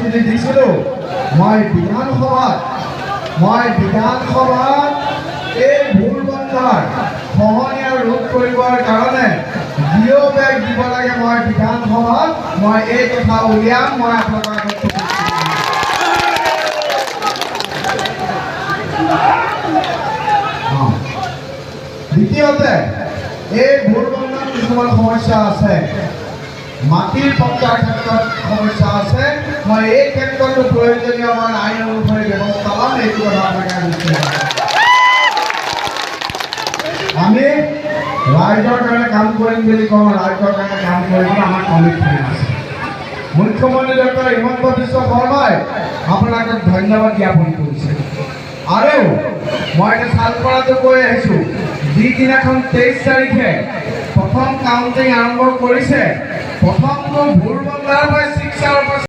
প্ৰতিশ্ৰুতি দিছিলোঁ মই বিধানসভাত এই ভুল-বন্ধাৰ খহনীয়া ৰোধ কৰিবৰ কাৰণে জিঅ' বেগ দিব লাগে। মই বিধানসভাত মই এই কথা উলিয়াম। মই আপোনালোকৰ আগত দ্বিতীয়তে এই ভুল-বন্ধাৰ কিছুমান সমস্যা আছে, মাটিৰ কব্জাৰ ক্ষেত্ৰত সমস্যা আছে। মই এই ক্ষেত্ৰতো প্ৰয়োজনীয় মই আইন অনুসৰি ব্যৱস্থা ল'ম। এইটো কথা আপোনালোকে আমি ৰাইজৰ কাৰণে কাম কৰিম বুলি কওঁ, ৰাইজৰ কাৰণে কাম কৰিবলৈ আমাৰ কমিটমেণ্ট আছে। মুখ্যমন্ত্ৰী ডক্টৰ হিমন্ত বিশ্ব শৰ্মাই আপোনাক ধন্যবাদ জ্ঞাপন কৰিছে। আৰু মই এতিয়া চালপৰাটো কৈ আহিছোঁ, যিদিনাখন 23 তাৰিখে প্ৰথম কাউণ্টিং আৰম্ভ কৰিছে, প্ৰথমটো ভুল-বন্ধাৰ পৰা 6